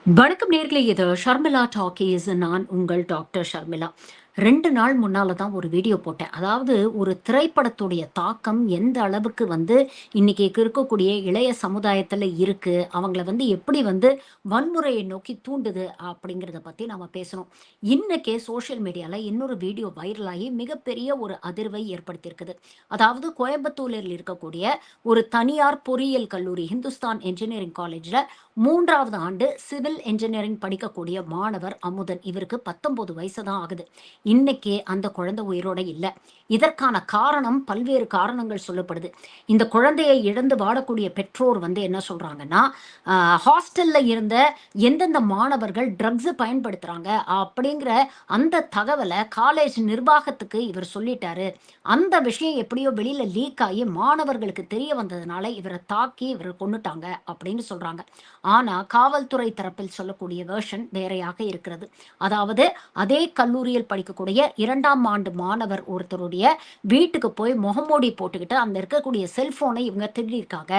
வணக்கம் நேர்களே, இது ஷர்மிளா டாக்கீஸ். நான் உங்கள் டாக்டர் ஷர்மிளா. 2 நாள் முன்னால தான் ஒரு வீடியோ போட்டேன். அதாவது ஒரு திரைப்படத்துடைய தாக்கம் எந்த அளவுக்கு இன்னைக்கு இருக்கக்கூடிய இளைய சமுதாயத்துல இருக்கு. அவங்கள எப்படி வன்முறையை நோக்கி தூண்டுது அப்படிங்கிறத பத்தி நாம பேசணும். இன்னைக்கே சோஷியல் மீடியால இன்னொரு வீடியோ வைரல் ஆகி மிகப்பெரிய ஒரு அதிர்வை ஏற்படுத்தியிருக்குது. அதாவது கோயம்புத்தூரில் இருக்கக்கூடிய ஒரு தனியார் பொறியியல் கல்லூரி ஹிந்துஸ்தான் என்ஜினியரிங் காலேஜ்ல 3வது ஆண்டு சிவில் என்ஜினியரிங் படிக்கக்கூடிய மாணவர் அமுதன். இவருக்கு 19 வயசு தான் ஆகுது. இன்னைக்கு அந்த குழந்தை உயிரோட இல்ல. இதற்கான காரணம் பல்வேறு காரணங்கள் சொல்லப்படுது. இந்த குழந்தையை இழந்து வாழக்கூடிய பெற்றோர் என்ன சொல்றாங்கன்னா, ஹாஸ்டல்ல இருந்த எந்தெந்த மாணவர்கள் ட்ரக்ஸ் பயன்படுத்துறாங்க அப்படிங்கிற அந்த தகவல காலேஜ் நிர்வாகத்துக்கு இவர் சொல்லிட்டாரு. அந்த விஷயம் எப்படியோ வெளியில லீக் ஆகி மாணவர்களுக்கு தெரிய வந்ததுனால இவரை தாக்கி இவரை கொன்னுட்டாங்க அப்படின்னு சொல்றாங்க. ஆனா காவல்துறை தரப்பில் சொல்லக்கூடிய வெர்ஷன் வேறையாக இருக்கிறது. அதாவது அதே கல்லூரியில் படிக்கக்கூடிய 2ஆம் ஆண்டு மாணவர் ஒருத்தருடைய வீட்டுக்கு போய் முகமூடி போட்டுக்கிட்டு அந்த இருக்கக்கூடிய செல்போனை இவங்க திருடியிருக்காங்க.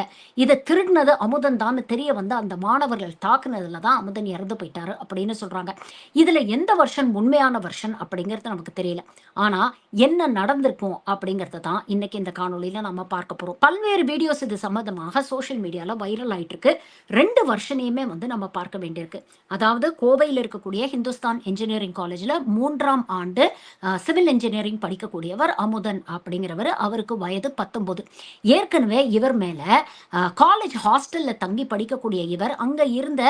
இதை திருடினது அமுதன் தான் தெரிய வந்து அந்த மாணவர்கள் தாக்குனதுல தான் அமுதன் இறந்து போயிட்டாரு அப்படின்னு சொல்றாங்க. இதுல எந்த வருஷன் உண்மையான வருஷன் அப்படிங்கிறது நமக்கு தெரியல. ஆனா என்ன நடந்திருக்கும் அப்படிங்கறத தான் இன்னைக்கு இந்த காணொலியில நம்ம பார்க்க போறோம். பல்வேறு வீடியோஸ் இது சம்பந்தமாக சோசியல் மீடியால வைரல் ஆயிட்டு இருக்கு. 2 வருஷனையுமே நம்ம பார்க்க வேண்டியிருக்கு. அதாவது கோவையில் இருக்கக்கூடிய ஹிந்துஸ்தான் என்ஜினியரிங் காலேஜ்ல 3ஆம் ஆண்டு சிவில் என்ஜினியரிங் படிக்கக்கூடியவர் அமுதன் அப்படிங்கிறவர். அவருக்கு வயது 19. ஏற்கனவே இவர் மேல காலேஜ் ஹாஸ்டல்ல தங்கி படிக்கக்கூடிய இவர் அங்க இருந்த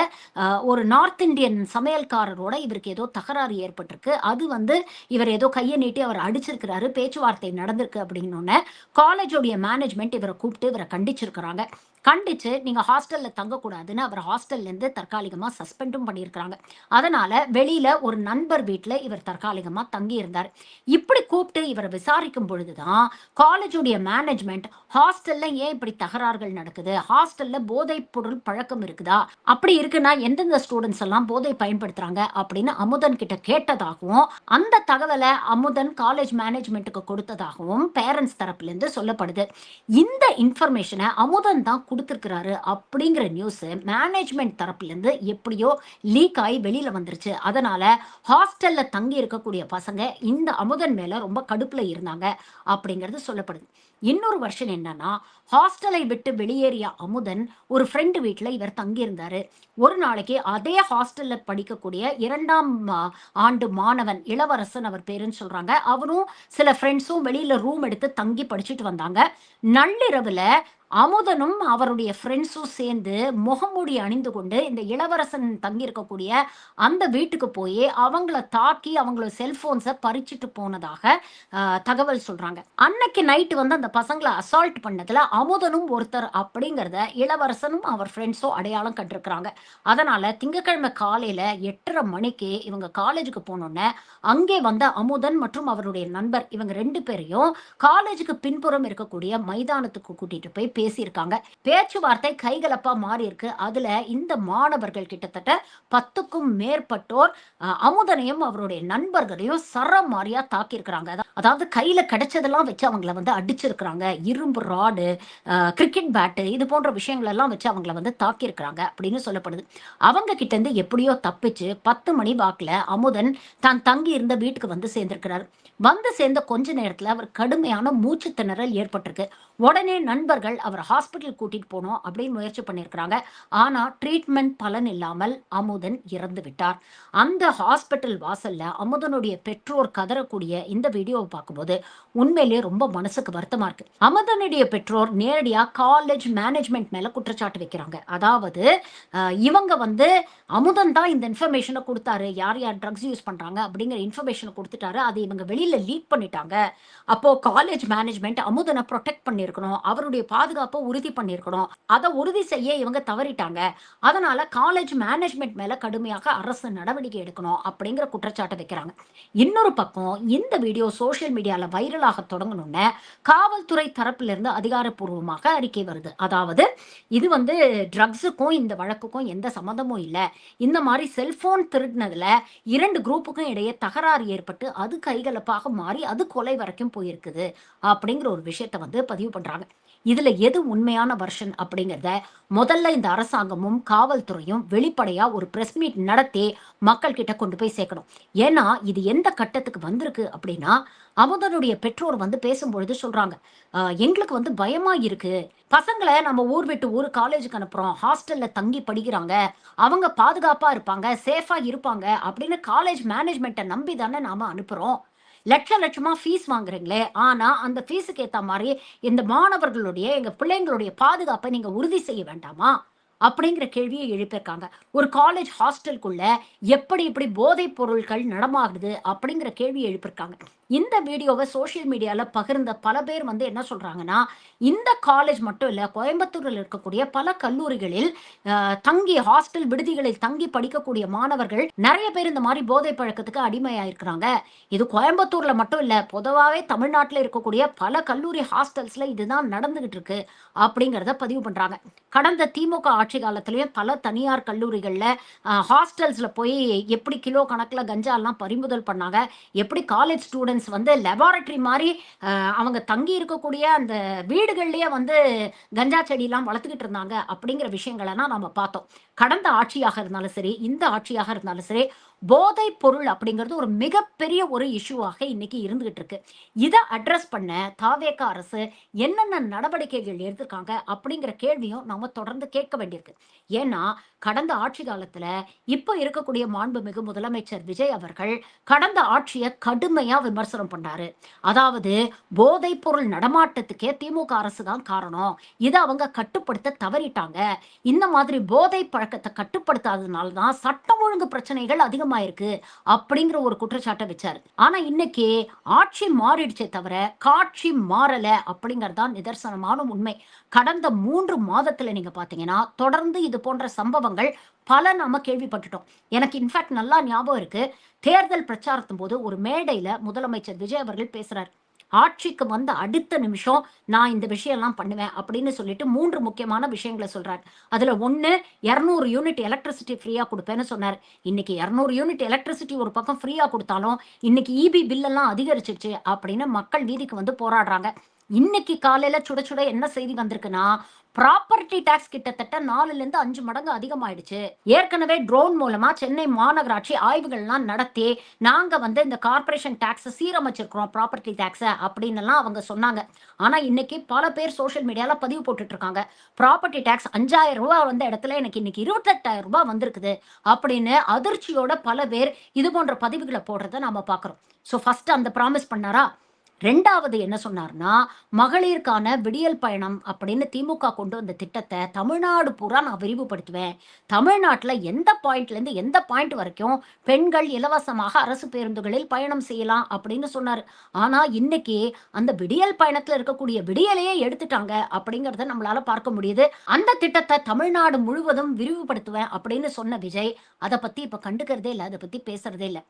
ஒரு நார்த் இந்தியன் சமையல்காரரோட இவருக்கு ஏதோ தகராறு ஏற்பட்டிருக்கு. அது இவர் ஏதோ கையை நீட்டி அவர் அடிச்சிருக்கிறாரு, பேச்சுவார்த்தை நடந்திருக்கு அப்படின்னோடனே காலேஜோடைய மேனேஜ்மெண்ட் இவரை கூப்பிட்டு இவரை கண்டிச்சிருக்கிறாங்க. கண்டிச்சு நீங்க ஹாஸ்டல்ல தங்கக்கூடாதுன்னு அவர் ஹாஸ்டல்ல இருந்து தற்காலிகமா சஸ்பெண்டும் பண்ணியிருக்கிறாங்க. அதனால வெளியில ஒரு நண்பர் வீட்டுல இவர் தற்காலிகமா தங்கி இருந்தார். இப்படி கூப்பிட்டு இவரை விசாரிக்கும் பொழுதுதான் காலேஜுடைய மேனேஜ்மெண்ட் ஹாஸ்டல்ல ஏன் இப்படி தகராறுகள் நடக்குது, ஹாஸ்டல்ல போதைப் பொருள் பழக்கம் இருக்குதா, அப்படி இருக்குன்னா எந்தெந்த ஸ்டூடெண்ட்ஸ் எல்லாம் போதை பயன்படுத்துறாங்க அப்படின்னு அமுதன் கிட்ட கேட்டதாகவும் அந்த தகவலை அமுதன் காலேஜ் மேனேஜ்மெண்ட்டுக்கு கொடுத்ததாகவும் பேரண்ட்ஸ் தரப்புல இருந்து சொல்லப்படுது. இந்த இன்ஃபர்மேஷனை அமுதன் தான் கொடுத்திருக்கிறாரு அப்படிங்கிற நியூஸ் மேனேஜ்மெண்ட் தரப்புல இருந்து எப்படியோ லீக் ஆகி வெளியில வந்துருச்சு. அதனால ஹாஸ்டல்ல தங்கி இருக்கக்கூடிய பசங்க இந்த அமுதன் மேல ரொம்ப கடுப்புல இருந்தாங்க அப்படிங்கிறது சொல்லப்படுது. இன்னொரு வருஷன் என்னன்னா, ஹாஸ்டலை விட்டு வெளியேறிய அமுதன் ஒரு ஃப்ரெண்டு வீட்டுல இவர் தங்கி இருந்தாரு. ஒரு நாளைக்கு அதே ஹாஸ்டல்ல படிக்கக்கூடிய 2ஆம் ஆண்டு மாணவன் இளவரசன் அவர் பேருன்னு சொல்றாங்க. அவரும் சில ஃப்ரெண்ட்ஸும் வெளியில ரூம் எடுத்து தங்கி படிச்சுட்டு வந்தாங்க. நள்ளிரவுல அமுதனும் அவருடைய ஃப்ரெண்ட்ஸும் சேர்ந்து முகமூடி அணிந்து கொண்டு இந்த இளவரசன் தங்கி இருக்கக்கூடிய அந்த வீட்டுக்கு போய் அவங்கள தாக்கி அவங்களோட செல்போன்ஸை பறிச்சுட்டு போனதாக தகவல் சொல்றாங்க. அன்னைக்கு நைட்டு அந்த பசங்களை அசால்ட் பண்ணதுல அமுதனும் ஒருத்தர் அப்படிங்கிறத இளவரசனும் அவர் ஃப்ரெண்ட்ஸும் அடையாளம் கண்டிருக்கிறாங்க. அதனால திங்கட்கிழமை காலையில 8:30 மணிக்கு இவங்க காலேஜுக்கு போனோன்னே அங்கே வந்த அமுதன் மற்றும் அவருடைய நண்பர் இவங்க 2 பேரையும் காலேஜுக்கு பின்புறம் இருக்கக்கூடிய மைதானத்துக்கு கூட்டிட்டு போய் பேசியிருக்காங்க. பேச்சுவார்த்தை கைகலப்பா மாறி இருக்கு. அதுல இந்த மாணவர்கள் கிட்டத்தட்ட 10க்கும் மேற்பட்டோர் அமுதனையும் அவருடைய நண்பர்களையும் சரமாரியா தாக்கியிருக்கிறாங்க. அதாவது கையில கிடைச்சதெல்லாம் வச்சு அவங்கள அடிச்சிருக்கிறாங்க. இரும்பு ராடு, கிரிக்கெட் பேட்டு, இது போன்ற விஷயங்கள் எல்லாம் வச்சு அவங்கள தாக்கியிருக்கிறாங்க அப்படின்னு சொல்லப்படுது. அவங்க கிட்ட இருந்து எப்படியோ தப்பிச்சு 10 மணி வாக்குல அமுதன் தான் தங்கி இருந்த வீட்டுக்கு சேர்ந்திருக்கிறார். சேர்ந்த கொஞ்ச நேரத்துல அவர் கடுமையான மூச்சு திணறல் ஏற்பட்டிருக்கு. உடனே நண்பர்கள் அவர் ஹாஸ்பிட்டல் கூட்டிட்டு போனோம் அப்படின்னு முயற்சி பண்ணியிருக்கிறாங்க. ஆனா ட்ரீட்மெண்ட் பலன் இல்லாமல் அமுதன் இறந்து விட்டார். அந்த ஹாஸ்பிட்டல் வாசல்ல அமுதனுடைய பெற்றோர் கதறக்கூடிய இந்த வீடியோவை பார்க்கும்போது உண்மையிலேயே ரொம்ப மனசுக்கு வருத்தமா இருக்கு. அமுதனுடைய பெற்றோர் நேரடியா காலேஜ் மேனேஜ்மெண்ட் மேல குற்றச்சாட்டு வைக்கிறாங்க. அதாவது இவங்க அமுதன் தான் இந்த இன்ஃபர்மேஷனை கொடுத்தாரு, யார் யார் ட்ரக்ஸ் யூஸ் பண்றாங்க அப்படிங்கிற இன்ஃபர்மேஷனை கொடுத்துட்டாரு, அது இவங்க வெளியில லீக் பண்ணிட்டாங்க. அப்போ காலேஜ் மேனேஜ்மெண்ட் அமுதனை ப்ரொடெக்ட் பண்ணியிருக்கணும், அவருடைய பாதுகாப்பை உறுதி பண்ணியிருக்கணும். அதை உறுதி செய்ய இவங்க தவறிட்டாங்க. அதனால காலேஜ் மேனேஜ்மெண்ட் மேல கடுமையாக அரசு நடவடிக்கை எடுக்கணும் அப்படிங்கிற குற்றச்சாட்டை வைக்கிறாங்க. இன்னொரு பக்கம் இந்த வீடியோ சோசியல் மீடியால வைரலாக தொடங்கணும்னு காவல்துறை தரப்புல இருந்து அதிகாரப்பூர்வமாக அறிக்கை வருது. அதாவது இது ட்ரக்ஸுக்கும் இந்த வழக்குக்கும் எந்த சம்மந்தமும் இல்ல. இந்த மாதிரி செல்போன் திருடினதுல 2 குரூப்புக்கும் இடையே தகராறு ஏற்பட்டு அது கைகலப்பாக மாறி அது கொலை வரைக்கும் போயிருக்குது அப்படிங்கிற ஒரு விஷயத்தை பதிவு பண்றாங்க. இதுல எது உண்மையான வெர்ஷன் அப்படிங்கிறத முதல்ல இந்த அரசாங்கமும் காவல்துறையும் வெளிப்படையா ஒரு பிரஸ் மீட் நடத்தி மக்கள் கிட்ட கொண்டு போய் சேர்க்கணும். ஏன்னா இது எந்த கட்டத்துக்கு வந்திருக்கு அப்படின்னா, அமுதனுடைய பெற்றோர் வந்து பேசும்பொழுது சொல்றாங்க, எங்களுக்கு வந்து பயமா இருக்கு. பசங்கள நம்ம ஊர் விட்டு ஊர் காலேஜுக்கு அனுப்புறோம். ஹாஸ்டல்ல தங்கி படிக்கிறாங்க. அவங்க பாதுகாப்பா இருப்பாங்க, சேஃபா இருப்பாங்க அப்படின்னு காலேஜ் மேனேஜ்மெண்ட்ட நம்பி தானே நாம அனுப்புறோம். லட்சமா ஃபீஸ் வாங்குறீங்களே! ஆனா, அந்த ஃபீஸுக்கு ஏத்தா மாரி இந்த மாணவர்களுடைய, எங்க பிள்ளைங்களுடைய பாதுகாப்ப நீங்க உறுதி செய்ய வேண்டாமா? அப்படிங்கிற கேள்விய எழுப்பியிருக்காங்க. ஒரு காலேஜ் ஹாஸ்டலுக்குள்ள எப்படி இப்படி போதைப் பொருட்கள் நடமாடுது? அப்படிங்கிற கேள்விய எழுப்பியிருக்காங்க. இந்த வீடியோவ சோசியல் மீடியால பகிர்ந்த பல பேர் வந்து என்ன சொல்றாங்கன்னா, இந்த காலேஜ் மட்டும் இல்ல, கோயம்புத்தூர்ல இருக்கக்கூடிய பல கல்லூரிகளில் தங்கி ஹாஸ்டல் விடுதிகளில் தங்கி படிக்கக்கூடிய மாணவர்கள் நெறைய பேர் இந்த மாரி போதை பழக்கத்துக்கு அடிமையாயிருக்கிறாங்க. இது கோயம்புத்தூர்ல மட்டும் இல்ல, பொதுவாவே தமிழ்நாட்டுல இருக்கக்கூடிய பல கல்லூரி ஹாஸ்டல்ஸ்ல இதுதான் நடந்துகிட்டு இருக்கு. அப்படிங்கிறத பதிவு பண்றாங்க. கடந்த திமுக ஆட்சி காலத்திலயும் பல தனியார் கல்லூரிகள்ல ஹாஸ்டல்ஸ்ல போய் எப்படி கிலோ கணக்குல கஞ்சாலாம் பறிமுதல் பண்ணாங்க. எப்படி காலேஜ் ஸ்டூடண்ட்ஸ் வந்து லெபார்டரி மாரி அவங்க தங்கி இருக்கக்கூடிய அந்த வீடுகள்லயே வந்து கஞ்சா செடிலாம் வளர்த்துக்கிட்டு இருந்தாங்க அப்படிங்கிற விஷயங்களெல்லாம் நம்ம பார்த்தோம். கடந்த ஆட்சியாக இருந்தாலும் சரி, இந்த ஆட்சியாக இருந்தாலும் சரி, போதைப் பொருள் அப்படிங்கிறது ஒரு மிகப்பெரிய ஒரு இஷ்யூவாக இன்னைக்கு இருந்துகிட்டு இருக்கு. இத அட்ரஸ் பண்ண தாவேக அரசு என்னென்ன நடவடிக்கைகள் எடுத்திருக்காங்க அப்படிங்கிற கேள்வியும் நம்ம தொடர்ந்து கேட்க வேண்டியிருக்கு. ஏன்னா, கடந்த ஆட்சி காலத்துல இப்ப இருக்கக்கூடிய மாண்புமிகு முதலமைச்சர் விஜய் அவர்கள் கடந்த ஆட்சிய கடுமையா விமர்சனம் பண்ணாரு. அதாவது போதைப் பொருள் நடமாட்டத்துக்கே திமுக அரசு தான் காரணம். இத அவங்க கட்டுப்படுத்த தவறிட்டாங்க. இந்த மாதிரி போதை பழக்கத்த கட்டுப்படுத்தாததுனால தான் சட்டம் ஒழுங்கு பிரச்சனைகள் அதிகமாயிருக்கு. அப்படிங்கிற ஒரு குற்றச்சாட்ட வச்சாரு. ஆனா இன்னைக்கு ஆட்சி மாறிடுச்சே தவிர, காட்சி மாறல அப்படிங்கிறது தான் நிதர்சனமான உண்மை. கடந்த 3 மாதத்துல நீங்க பார்த்தீங்கன்னா, தொடர்ந்து இது போன்ற சம்பவங்கள் பல நாம கேள்விப்பட்டுட்டோம். எனக்கு இன்ஃபாக்ட் நல்லா ஞாபகம் இருக்கு. தேர்தல் பிரச்சாரத்தின் போது ஒரு மேடையில முதலமைச்சர் விஜய் அவர்கள் பேசுறார். ஆட்சிக்கு வந்த அடுத்த நிமிஷம் நான் இந்த விஷயம்லாம் பண்ணுவேன் அப்படின்னு சொல்லிட்டு 3 முக்கியமான விஷயங்கள சொல்றார். அதுல 1 200 யூனிட் எலக்ட்ரிசிட்டி ஃப்ரீயா குடுப்பேன்னு சொன்னாரு. இன்னைக்கு 200 யூனிட் எலக்ட்ரிசிட்டி ஒரு பக்கம் ஃப்ரீயா குடுத்தாலும், இன்னைக்கு ஈபி பில் எல்லாம் அதிகரிச்சிருச்சு அப்படின்னு மக்கள் வீதிக்கு வந்து போராடுறாங்க. இன்னைக்கு காலையில சுட சுட என்ன செய்தி வந்திருக்குன்னா, ப்ராப்பர்ட்டி டாக்ஸ் கிட்டத்தட்ட 4லிருந்து 5 மடங்கு அதிகமாயிடுச்சு. ஏற்கனவே ட்ரோன் மூலமா சென்னை மாநகராட்சி ஆய்வுகள்லாம் நடத்தி, நாங்க வந்து இந்த கார்ப்பரேஷன் டாக்ஸ சீரமைச்சிருக்கிறோம் ப்ராப்பர்ட்டி டாக்ஸ அப்படின்னுலாம் அவங்க சொன்னாங்க. ஆனா இன்னைக்கு பல பேர் சோசியல் மீடியால பதிவு போட்டுட்டு இருக்காங்க. ப்ராப்பர்ட்டி டாக்ஸ் ரூ. 5,000 வந்த இடத்துல எனக்கு இன்னைக்கு ரூ. 28,000 வந்திருக்குது அப்படின்னு அதிர்ச்சியோட பல பேர் இது போன்ற பதிவுகள போடுறத நாம பார்க்கிறோம். ஃபர்ஸ்ட் அந்த ப்ராமிஸ் பண்ணாரா? 2வது என்ன சொன்னார்ன்னா, மகளிருக்கான விடியல் பயணம் அப்படின்னு திமுக கொண்டு வந்த திட்டத்த தமிழ்நாடு பூரா நான் விரிவுபடுத்துவேன். தமிழ்நாட்டுல எந்த பாயிண்ட்லேருந்து எந்த பாயிண்ட் வரைக்கும் பெண்கள் இலவசமாக அரசு பேருந்துகளில் பயணம் செய்யலாம் அப்படின்னு சொன்னாரு. ஆனா இன்னைக்கு அந்த விடியல் பயணத்துல இருக்கக்கூடிய விடியலையே எடுத்துட்டாங்க அப்படிங்கிறத நம்மளால பார்க்க முடியுது. அந்த திட்டத்த தமிழ்நாடு முழுவதும் விரிவுபடுத்துவேன் அப்படின்னு சொன்ன விஜய், அத பத்தி இப்ப கண்டுக்கிறதே இல்ல. அத பத்தி பேசுறதே இல்ல.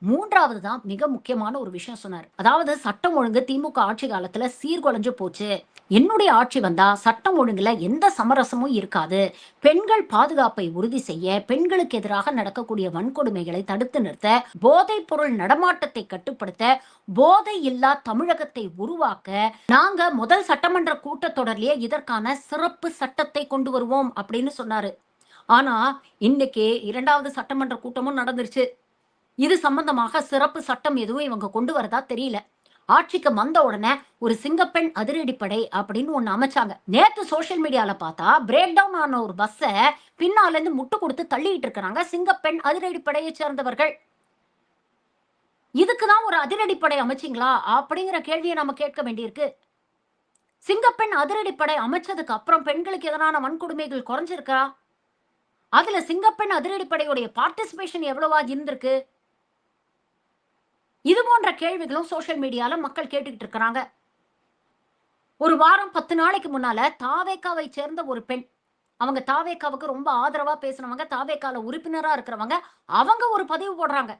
3வது தான் மிக முக்கியமான ஒரு விஷயம் சொன்னாரு. அதாவது சட்டம் ஒழுங்கு திமுக ஆட்சி காலத்துல சீர்குலைஞ்சு போச்சு. என்னுடைய ஆட்சி வந்தா சட்டம் ஒழுங்குல எந்த சமரசமும் இருக்காது. பெண்கள் பாதுகாப்பை உறுதி செய்ய, பெண்களுக்கு எதிராக நடக்கக்கூடிய வன்கொடுமைகளை தடுத்து நிறுத்த, போதைப் பொருள் நடமாட்டத்தை கட்டுப்படுத்த, போதை இல்லா தமிழகத்தை உருவாக்க, நாங்க முதல் சட்டமன்ற கூட்டத்தொடரிலேயே இதற்கான சிறப்பு சட்டத்தை கொண்டு வருவோம் அப்படின்னு சொன்னாரு. ஆனா, இன்னைக்கு 2வது சட்டமன்ற கூட்டமும் நடந்துருச்சு. இது சம்பந்தமாக சிறப்பு சட்டம் எதுவும் இவங்க கொண்டு வரதா தெரியல. ஆட்சிக்கு வந்த உடனே ஒரு சிங்கப்பெண் அதிரடிப்படை அப்படின்னு ஒண்ணு அமைச்சாங்க. நேத்து சோசியல் மீடியால பார்த்தா பிரேக் டவுன் ஆன ஒரு பஸ்ஸ பின்னால இருந்து முட்டு கொடுத்து தள்ளிட்டு இருக்காங்க சிங்கப்பெண் அதிரடிப்படையை சேர்ந்தவர்கள். இதுக்கு தான் ஒரு அதிரடிப்படை அமைச்சீங்களா அப்படிங்கிற கேள்வியை நாம கேட்க வேண்டியிருக்கு. சிங்கப்பெண் அதிரடிப்படை அமைச்சதுக்கு அப்புறம் பெண்களுக்கு எதிரான வன்கொடுமைகள் குறைஞ்சிருக்கா? அதுல சிங்கப்பெண் அதிரடிப்படையுடைய பார்ட்டிசிபேஷன் எவ்வளவா இருந்திருக்கு? இது போன்ற கேள்விகளும் சோசியல் மீடியால மக்கள் கேட்டுக்கிட்டு இருக்கிறாங்க. ஒரு வாரம் 10 நாளைக்கு முன்னால தாவேகாவை சேர்ந்த ஒரு பெண், அவங்க தாவேகாவுக்கு ரொம்ப ஆதரவா பேசினவங்க, தாவேகால உறுப்பினரா இருக்கிறவங்க, அவங்க ஒரு பதிவு போடுறாங்க.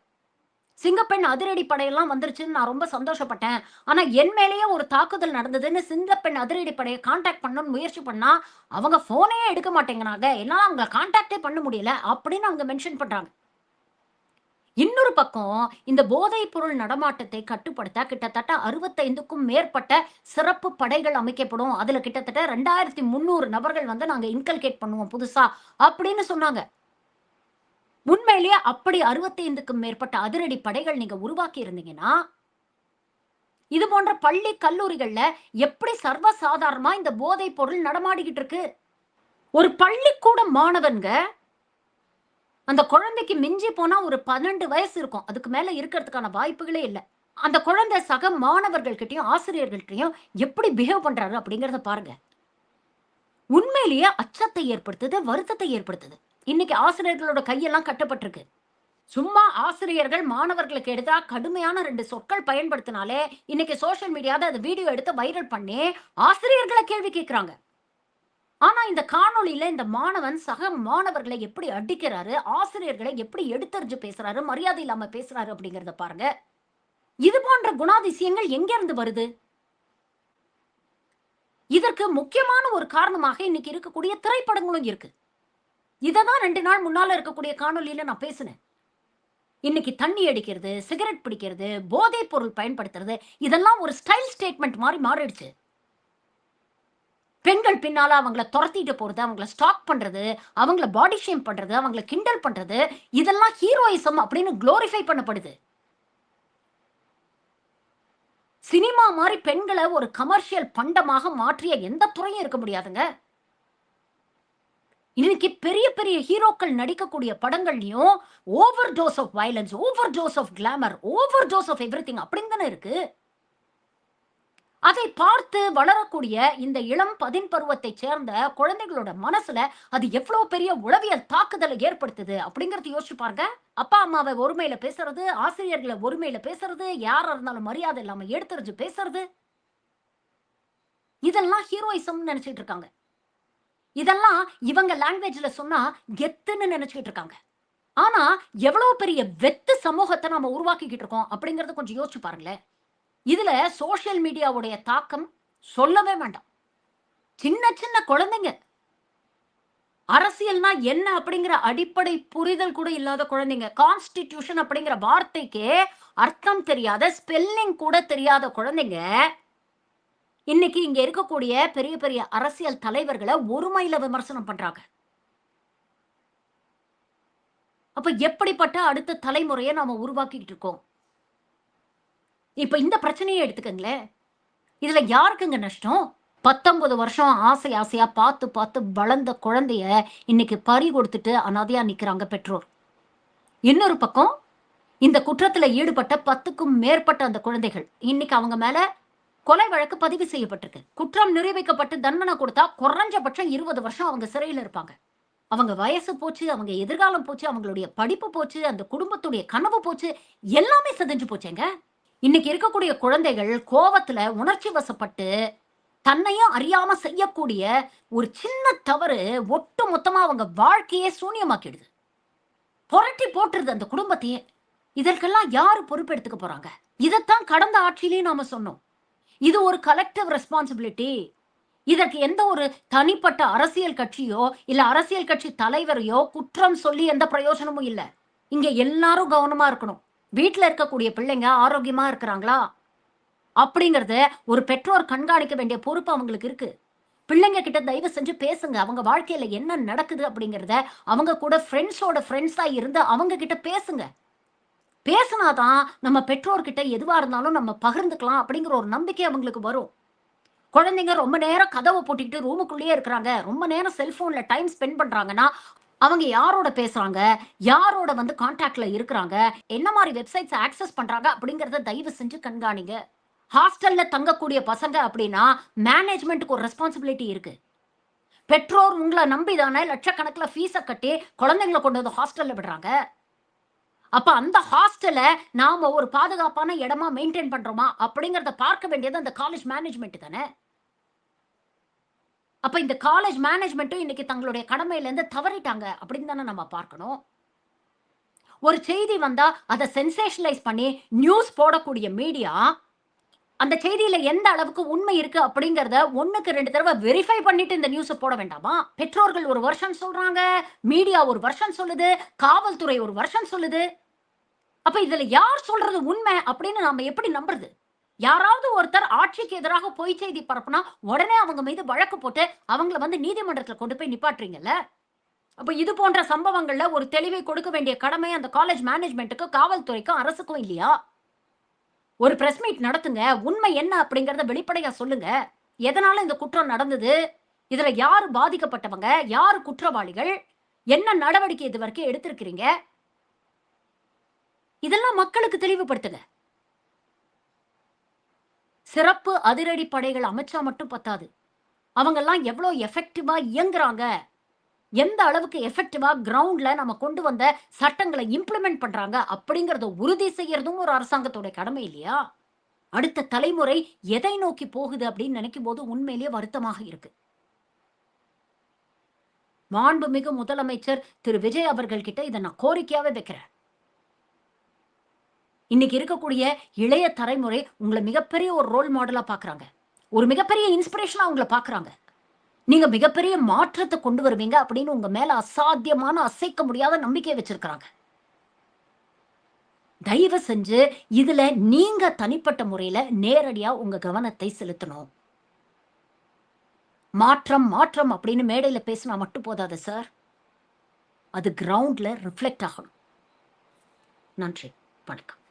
சிங்கப்பெண் அதிரடி படையெல்லாம் வந்துருச்சுன்னு நான் ரொம்ப சந்தோஷப்பட்டேன். ஆனா என் மேலேயே ஒரு தாக்குதல் நடந்ததுன்னு சிங்கப்பெண் அதிரடி படைய கான்டாக்ட் பண்ணணும்னு முயற்சி பண்ணா, அவங்க ஃபோனையே எடுக்க மாட்டேங்கிறாங்க. என்னால அவங்கள கான்டாக்டே பண்ண முடியல அப்படின்னு அவங்க மென்ஷன் பண்றாங்க. இன்னொரு பக்கம் இந்த போதைப் பொருள் நடமாட்டத்தை கட்டுப்படுத்த கிட்டத்தட்ட 65க்கும் மேற்பட்ட சிறப்பு படைகள் அமைக்கப்படும். அதுல கிட்டத்தட்ட 2300 நபர்கள் வந்து நாங்க இன்கல்கேட் பண்ணுவோம் புதுசா அப்படின்னு சொன்னாங்க. உண்மையிலேயே அப்படி 65க்கும் மேற்பட்ட அதிரடி படைகள் நீங்க உருவாக்கி இருந்தீங்கன்னா, இது போன்ற பள்ளி, கல்லூரிகள்ல எப்படி சர்வசாதாரணமா இந்த போதைப் பொருள் நடமாடிக்கிட்டு இருக்கு? ஒரு பள்ளிக்கூட மாணவன்ங்க, அந்த குழந்தைக்கு மிஞ்சி போனா ஒரு 12 வயசு இருக்கும். அதுக்கு மேல இருக்கிறதுக்கான வாய்ப்புகளே இல்ல. அந்த குழந்தை சக மாணவர்கள்கிட்டயும், ஆசிரியர்கள்ட்டயும் எப்படி பிஹேவ் பண்றாரு அப்படிங்கிறத பாருங்க. உண்மையிலேயே அச்சத்தை ஏற்படுத்துது, வருத்தத்தை ஏற்படுத்துது. இன்னைக்கு ஆசிரியர்களோட கையெல்லாம் கட்டப்பட்டிருக்கு. சும்மா ஆசிரியர்கள் மாணவர்களுக்கு எதிரா கடுமையான 2 சொற்கள் பயன்படுத்தினாலே, இன்னைக்கு சோசியல் மீடியால அத வீடியோ எடுத்து வைரல் பண்ணி, ஆசிரியர்கள கேள்வி கேட்கிறாங்க. ஆனா இந்த காணொளியில இந்த மாணவன் சக மாணவர்களை எப்படி அடிக்கிறாரு, ஆசிரியர்களை எப்படி எடுத்தெறிஞ்சு பேசுறாரு, மரியாதை இல்லாம பேசுறாரு அப்படிங்கிறத பாருங்க. இது போன்ற குணாதிசயங்கள் எங்க இருந்து வருது? இதற்கு முக்கியமான ஒரு காரணமாக இன்னைக்கு இருக்கக்கூடிய திரைப்படங்களும் இருக்கு. இததான் 2 நாள் முன்னால இருக்கக்கூடிய காணொளியில நான் பேசினேன். இன்னைக்கு தண்ணி அடிக்கிறது, சிகரெட் பிடிக்கிறது, போதைப் பொருள் பயன்படுத்துறது, இதெல்லாம் ஒரு ஸ்டைல் ஸ்டேட்மெண்ட் மாரி மாறிடுச்சு. பெண்கள் பின்னால அவங்கள தொரத்திட்டு போறது, அவங்கள ஸ்டாக் பண்றது, அவங்கள பாடி ஷேம் பண்றது, அவங்கள கிண்டல் பண்றது, இதெல்லாம் ஹீரோயிசம் அப்படின்னு குளோரிஃபை பண்ணப்படுது. சினிமா மாரி பெண்கள ஒரு கமர்ஷியல் பண்டமாக மாற்றிய எந்த துறையும் இருக்க முடியாதுங்க. இன்னைக்கு பெரிய பெரிய ஹீரோக்கள் நடிக்கக்கூடிய படங்கள்லயும் overdose of violence, overdose of glamour, overdose of everything அப்படின்னு தானே இருக்கு. அதை பார்த்து வளரக்கூடிய இந்த இளம் பதின்பருவத்தைச் சேர்ந்த குழந்தைகளோட மனசுல அது எவ்வளவு பெரிய உளவியல் தாக்குதலை ஏற்படுத்துது அப்படிங்கறத யோசிச்சு பாருங்க. அப்பா அம்மாவை ஒருமையில பேசுறது, ஆசிரியர்களை ஒருமையில பேசுறது, யாரா இருந்தாலும் மரியாதை இல்லாம எடுத்தறிஞ்சு பேசுறது, இதெல்லாம் ஹீரோயிசம் நினைச்சிட்டு இருக்காங்க. இதெல்லாம் இவங்க லாங்குவேஜ்ல சொன்னா கெத்துன்னு நினைச்சிட்டு இருக்காங்க. ஆனா எவ்வளவு பெரிய வெத்து சமூகத்தை நாம உருவாக்கிக்கிட்டு இருக்கோம் அப்படிங்கறத கொஞ்சம் யோசிச்சு பாருங்களேன். இதுல சோசியல் மீடியாவுடைய தாக்கம் சொல்லவே வேண்டாம். சின்ன சின்ன குழந்தைங்க அரசியல்னா என்ன அப்படிங்கிற அடிப்படை புரிதல் கூட இல்லாத குழந்தைங்க, கான்ஸ்டிடியூஷன் அப்படிங்கிற வார்த்தைக்கே அர்த்தம் தெரியாத, ஸ்பெல்லிங் கூட தெரியாத குழந்தைங்க இன்னைக்கு இங்க இருக்கக்கூடிய பெரிய பெரிய அரசியல் தலைவர்களை ஒருமையில விமர்சனம் பண்றாங்க. அப்ப எப்படிப்பட்ட அடுத்த தலைமுறையை நாம உருவாக்கிட்டு இருக்கோம்? இப்ப இந்த பிரச்சனையை எடுத்துக்கங்களேன். இதுல யாருக்குங்க நஷ்டம்? 19 வருஷம் ஆசை ஆசையா பார்த்து பார்த்து வளர்ந்த குழந்தைய இன்னைக்கு பறி கொடுத்துட்டு அனாதையா நிக்கிறாங்க பெற்றோர். இன்னொரு பக்கம் இந்த குற்றத்துல ஈடுபட்ட 10க்கும் மேற்பட்ட அந்த குழந்தைகள் இன்னைக்கு அவங்க மேல கொலை வழக்கு பதிவு செய்யப்பட்டிருக்கு. குற்றம் நிரூபிக்கப்பட்டு தண்டனை கொடுத்தா குறைஞ்சபட்சம் 20 வருஷம் அவங்க சிறையில இருப்பாங்க. அவங்க வயசு போச்சு, அவங்க எதிர்காலம் போச்சு, அவங்களுடைய படிப்பு போச்சு, அந்த குடும்பத்துடைய கனவு போச்சு, எல்லாமே சிதைஞ்சு போச்சேங்க. இன்னைக்கு இருக்கக்கூடிய குழந்தைகள் கோவத்துல உணர்ச்சி வசப்பட்டு தன்னையும் அறியாம செய்யக்கூடிய ஒரு சின்ன தவறு ஒட்டு மொத்தமா அவங்க வாழ்க்கையே சூனியமாக்கிடுது. புரட்டி போட்டுருது அந்த குடும்பத்தையே. இதற்கெல்லாம் யாரு பொறுப்பெடுத்துக்க போறாங்க? இதைத்தான் கடந்த ஆட்சியிலேயே நாம சொன்னோம். இது ஒரு கலெக்டிவ் ரெஸ்பான்சிபிலிட்டி. இதற்கு எந்த ஒரு தனிப்பட்ட அரசியல் கட்சியோ இல்ல அரசியல் கட்சி தலைவரையோ குற்றம் சொல்லி எந்த பிரயோஜனமும் இல்ல. இங்க எல்லாரும் கவனமா இருக்கணும். வீட்டுல இருக்கக்கூடிய பிள்ளைங்க ஆரோக்கியமா இருக்கிறாங்களா அப்படிங்கறத ஒரு பெற்றோர் கண்காணிக்க வேண்டிய பொறுப்பு அவங்களுக்கு இருக்கு. பிள்ளைங்க கிட்ட தயவு செஞ்சு பேசுங்க. அவங்க வாழ்க்கையில என்ன நடக்குது அப்படிங்கறத அவங்க கூட ஃப்ரெண்ட்ஸோட ஃப்ரெண்ட்ஸா இருந்து அவங்க கிட்ட பேசுங்க. பேசினாதான் நம்ம பெற்றோர்கிட்ட எதுவா இருந்தாலும் நம்ம பகிர்ந்துக்கலாம் அப்படிங்கிற ஒரு நம்பிக்கை அவங்களுக்கு வரும். குழந்தைங்க ரொம்ப நேரம் கதவை போட்டுக்கிட்டு ரூமுக்குள்ளேயே இருக்கிறாங்க, ரொம்ப நேரம் செல்போன்ல டைம் ஸ்பெண்ட் பண்றாங்கன்னா அவங்க யாரோட பேசுறாங்க, யாரோட வந்து கான்டாக்ட்ல இருக்கிறாங்க, என்ன மாதிரி வெப்சைட்ஸ் ஆக்சஸ் பண்றாங்க அப்படிங்கறத தயவு செஞ்சு கண்காணிங்க. ஹாஸ்டல்ல தங்கக்கூடிய பசங்க அப்படின்னா மேனேஜ்மெண்ட்டுக்கு ஒரு ரெஸ்பான்சிபிலிட்டி இருக்கு. பெற்றோர் உங்களை நம்பிதானே லட்சக்கணக்கில் ஃபீஸை கட்டி குழந்தைங்களை கொண்டு வந்து ஹாஸ்டல்ல விடுறாங்க. அப்ப அந்த ஹாஸ்டல நாம ஒரு பாதுகாப்பான இடமா மெயின்டைன் பண்றோமா அப்படிங்கறத பார்க்க வேண்டியது அந்த காலேஜ் மேனேஜ்மெண்ட் தானே. அப்ப இந்த காலேஜ் மேனேஜ்மெண்ட்டும் இன்னைக்கு தங்களுடைய கடமையில இருந்து தவறிட்டாங்க அப்படின்னு தானே நம்ம பார்க்கணும். ஒரு செய்தி வந்தா அதை சென்சேஷனலைஸ் பண்ணி நியூஸ் போடக்கூடிய மீடியா அந்த செய்தியில எந்த அளவுக்கு உண்மை இருக்கு அப்படிங்கறத 1க்கு 2 தடவை வெரிஃபை பண்ணிட்டு இந்த நியூஸ் போட வேண்டாமா? பெற்றோர்கள் ஒரு வருஷன் சொல்றாங்க, மீடியா ஒரு வருஷன் சொல்லுது, காவல்துறை ஒரு வருஷன் சொல்லுது. அப்ப இதுல யார் சொல்றது உண்மை அப்படின்னு நாம எப்படி நம்புறது? யாராவது ஒருத்தர் ஆட்சிக்கு எதிராக பொய் செய்தி பரப்புனா உடனே அவங்க மீது வழக்கு போட்டு அவங்கள வந்து நீதிமன்றத்துல கொண்டு போய் நிப்பாட்டுறீங்கல்ல. அப்ப இது போன்ற சம்பவங்கள்ல ஒரு தெளிவை கொடுக்க வேண்டிய கடமை அந்த காலேஜ் மேனேஜ்மென்ட்க்கு, காவல்துறைக்கும், அரசுக்கும் இல்லையா? ஒரு பிரஸ் மீட் நடத்துங்க. உண்மை என்ன அப்படிங்கறத வெளிப்படையா சொல்லுங்க. எதனால இந்த குற்றம் நடந்தது? இதுல யாரு பாதிக்கப்பட்டவங்க? யாரு குற்றவாளிகள்? என்ன நடவடிக்கை இதுவரைக்கும் எடுத்திருக்கிறீங்க? இதெல்லாம் மக்களுக்கு தெளிவுபடுத்துங்க. சிறப்பு அதிரடி படைகள் அமைச்சா மட்டும் பத்தாது. அவங்கெல்லாம் எவ்ளோ எஃபெக்டிவா இயங்குறாங்க? எந்த அளவுக்கு எஃபெக்டிவா கிரவுண்ட்ல நம்ம கொண்டு வந்த சட்டங்களை இம்ப்ளிமெண்ட் பண்றாங்க அப்படிங்கறத உறுதி செய்யறதும் ஒரு அரசாங்கத்தோட கடமை இல்லையா? அடுத்த தலைமுறை எதை நோக்கி போகுது அப்படின்னு நினைக்கும்போது உண்மையிலேயே வருத்தமாக இருக்கு. மாண்புமிகு முதலமைச்சர் திரு விஜய் அவர்கள் கிட்ட இத நான் கோரிக்கையாவே வைக்கிறேன். இன்னைக்கு இருக்கக்கூடிய இளைய தலைமுறை உங்கள மிகப்பெரிய ஒரு ரோல் மாடலா பார்க்குறாங்க. ஒரு மிகப்பெரிய இன்ஸ்பிரேஷனா உங்கள பார்க்குறாங்க. நீங்க மிகப்பெரிய மாற்றத்த கொண்டு வருவீங்க அப்படின்னு உங்க மேல அசாத்தியமான, அசைக்க முடியாத நம்பிக்கை வச்சிருக்கிறாங்க. தயவு செஞ்சு இதுல நீங்க தனிப்பட்ட முறையில நேரடியா உங்க கவனத்தை செலுத்தணும். மாற்றம், மாற்றம் அப்படின்னு மேடையில பேசினா மட்டும் போதாது சார். அது கிரவுண்ட்ல ரிஃப்ளெக்ட் ஆகணும். நன்றி. வணக்கம்.